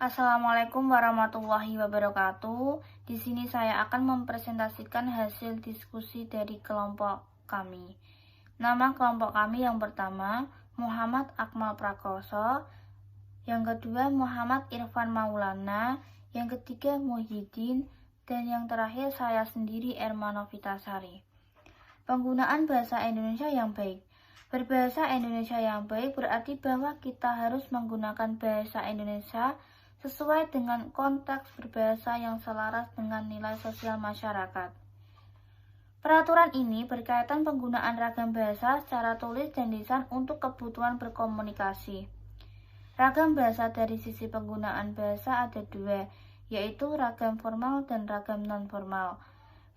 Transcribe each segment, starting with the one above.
Assalamualaikum warahmatullahi wabarakatuh. Di sini saya akan mempresentasikan hasil diskusi dari kelompok kami. Nama kelompok kami yang pertama Muhammad Akmal Prakoso, yang kedua Muhammad Irfan Maulana, yang ketiga Muhyiddin, dan yang terakhir saya sendiri Erma Novitasari. Penggunaan bahasa Indonesia yang baik. Berbahasa Indonesia yang baik berarti bahwa kita harus menggunakan bahasa Indonesia sesuai dengan konteks berbahasa yang selaras dengan nilai sosial masyarakat. Peraturan ini berkaitan penggunaan ragam bahasa secara tulis dan lisan untuk kebutuhan berkomunikasi. Ragam bahasa dari sisi penggunaan bahasa ada dua, yaitu ragam formal dan ragam non-formal.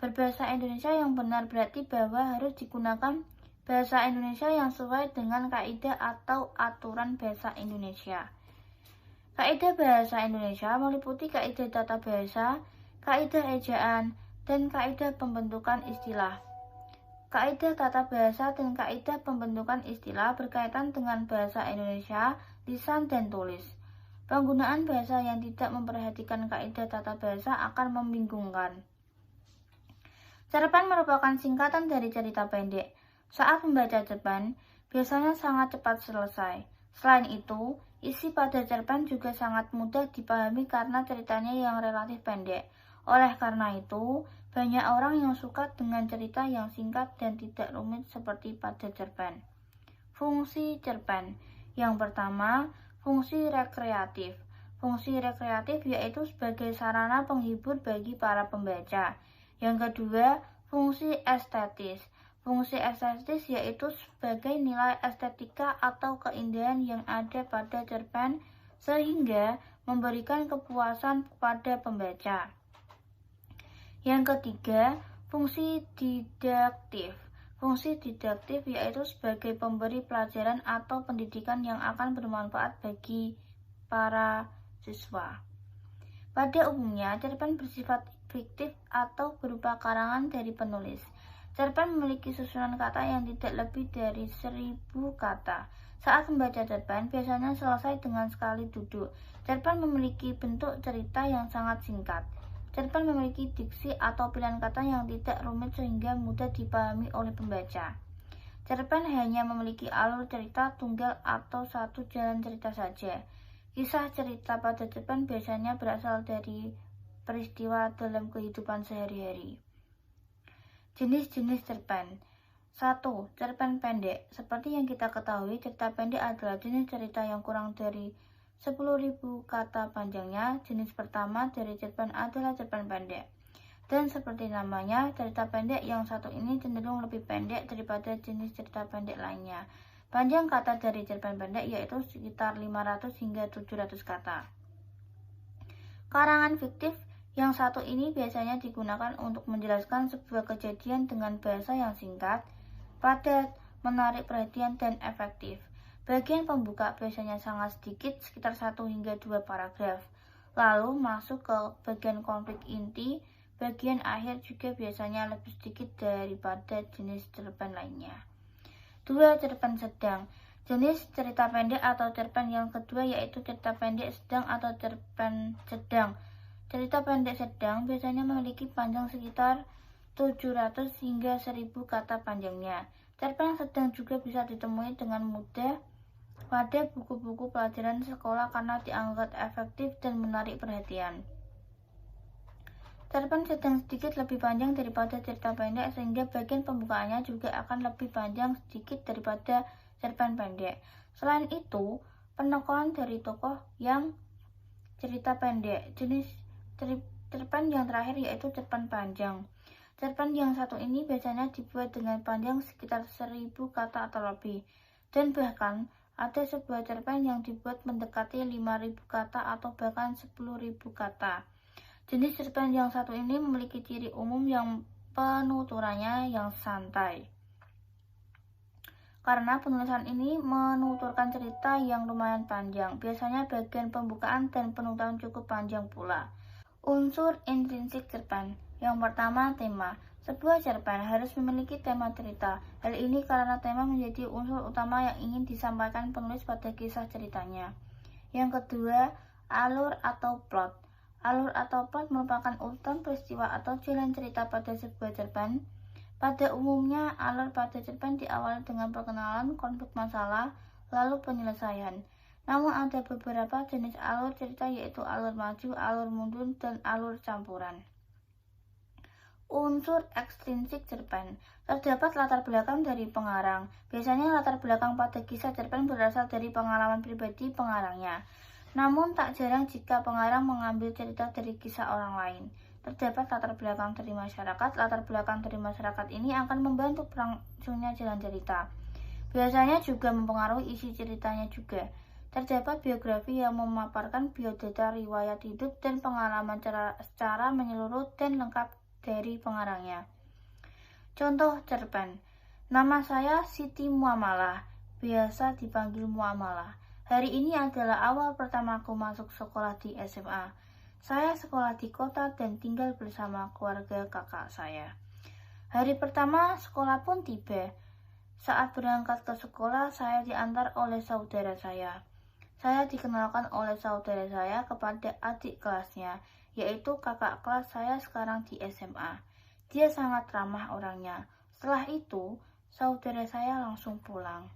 Berbahasa Indonesia yang benar berarti bahwa harus digunakan bahasa Indonesia yang sesuai dengan kaidah atau aturan bahasa Indonesia. Kaidah bahasa Indonesia meliputi kaidah tata bahasa, kaidah ejaan, dan kaidah pembentukan istilah. Kaidah tata bahasa dan kaidah pembentukan istilah berkaitan dengan bahasa Indonesia, lisan, dan tulis. Penggunaan bahasa yang tidak memperhatikan kaidah tata bahasa akan membingungkan. Cerpen merupakan singkatan dari cerita pendek. Saat membaca cerpen, biasanya sangat cepat selesai. Selain itu, isi pada cerpen juga sangat mudah dipahami karena ceritanya yang relatif pendek. Oleh karena itu, banyak orang yang suka dengan cerita yang singkat dan tidak rumit seperti pada cerpen. Fungsi cerpen. Yang pertama, fungsi rekreatif. Fungsi rekreatif yaitu sebagai sarana penghibur bagi para pembaca. Yang kedua, fungsi estetis. Fungsi estetis yaitu sebagai nilai estetika atau keindahan yang ada pada cerpen sehingga memberikan kepuasan kepada pembaca. Yang ketiga, fungsi didaktif. Fungsi didaktif yaitu sebagai pemberi pelajaran atau pendidikan yang akan bermanfaat bagi para siswa. Pada umumnya, cerpen bersifat fiktif atau berupa karangan dari penulis. Cerpen memiliki susunan kata yang tidak lebih dari 1000 kata. Saat membaca cerpen, biasanya selesai dengan sekali duduk. Cerpen memiliki bentuk cerita yang sangat singkat. Cerpen memiliki diksi atau pilihan kata yang tidak rumit sehingga mudah dipahami oleh pembaca. Cerpen hanya memiliki alur cerita tunggal atau satu jalan cerita saja. Kisah cerita pada cerpen biasanya berasal dari peristiwa dalam kehidupan sehari-hari. Jenis-jenis cerpen. 1. Cerpen pendek. Seperti yang kita ketahui, cerita pendek adalah jenis cerita yang kurang dari 10.000 kata panjangnya. Jenis pertama dari cerpen adalah cerpen pendek. Dan seperti namanya, cerita pendek yang satu ini cenderung lebih pendek daripada jenis cerita pendek lainnya. Panjang kata dari cerpen pendek yaitu sekitar 500 hingga 700 kata. Karangan fiktif yang satu ini biasanya digunakan untuk menjelaskan sebuah kejadian dengan bahasa yang singkat, padat, menarik perhatian, dan efektif. Bagian pembuka biasanya sangat sedikit, sekitar 1 hingga 2 paragraf. Lalu masuk ke bagian konflik inti, bagian akhir juga biasanya lebih sedikit daripada jenis cerpen lainnya. 2. Cerpen sedang. Jenis cerita pendek atau cerpen yang kedua yaitu cerita pendek sedang atau cerpen sedang. Cerita pendek sedang biasanya memiliki panjang sekitar 700 hingga 1000 kata panjangnya. Cerpen sedang juga bisa ditemui dengan mudah pada buku-buku pelajaran sekolah karena dianggap efektif dan menarik perhatian. Cerpen sedang sedikit lebih panjang daripada cerita pendek sehingga bagian pembukaannya juga akan lebih panjang sedikit daripada cerpen pendek. Selain itu, penokohan dari tokoh yang cerita pendek. Jenis cerpen yang terakhir yaitu cerpen panjang. Cerpen yang satu ini biasanya dibuat dengan panjang sekitar 1000 kata atau lebih. Dan bahkan ada sebuah cerpen yang dibuat mendekati 5000 kata atau bahkan 10.000 kata. Jenis cerpen yang satu ini memiliki ciri umum yang penuturannya yang santai. Karena penulisan ini menuturkan cerita yang lumayan panjang. Biasanya bagian pembukaan dan penuturan cukup panjang pula. Unsur intrinsik cerpen. Yang pertama, tema. Sebuah cerpen harus memiliki tema cerita. Hal ini karena tema menjadi unsur utama yang ingin disampaikan penulis pada kisah ceritanya. Yang kedua, Alur atau plot. Alur atau plot merupakan urutan peristiwa atau jalan cerita pada sebuah cerpen. Pada umumnya, alur pada cerpen diawali dengan perkenalan, konflik masalah, lalu penyelesaian. Namun ada beberapa jenis alur cerita yaitu alur maju, alur mundur, dan alur campuran. Unsur ekstrinsik cerpen. Terdapat latar belakang dari pengarang. Biasanya latar belakang pada kisah cerpen berasal dari pengalaman pribadi pengarangnya. Namun tak jarang jika pengarang mengambil cerita dari kisah orang lain. Terdapat latar belakang dari masyarakat. Latar belakang dari masyarakat ini akan membantu berlangsungnya jalan cerita. Biasanya juga mempengaruhi isi ceritanya juga. Terdapat biografi yang memaparkan biodata, riwayat hidup, dan pengalaman secara menyeluruh dan lengkap dari pengarangnya. Contoh cerpen. Nama saya Siti Muamalah, biasa dipanggil Muamalah. Hari ini adalah awal pertamaku masuk sekolah di SMA. Saya sekolah di kota dan tinggal bersama keluarga kakak saya. Hari pertama sekolah pun tiba. Saat berangkat ke sekolah, saya diantar oleh saudara saya. Saya dikenalkan oleh saudara saya kepada adik kelasnya, yaitu kakak kelas saya sekarang di SMA. Dia sangat ramah orangnya. Setelah itu, saudara saya langsung pulang.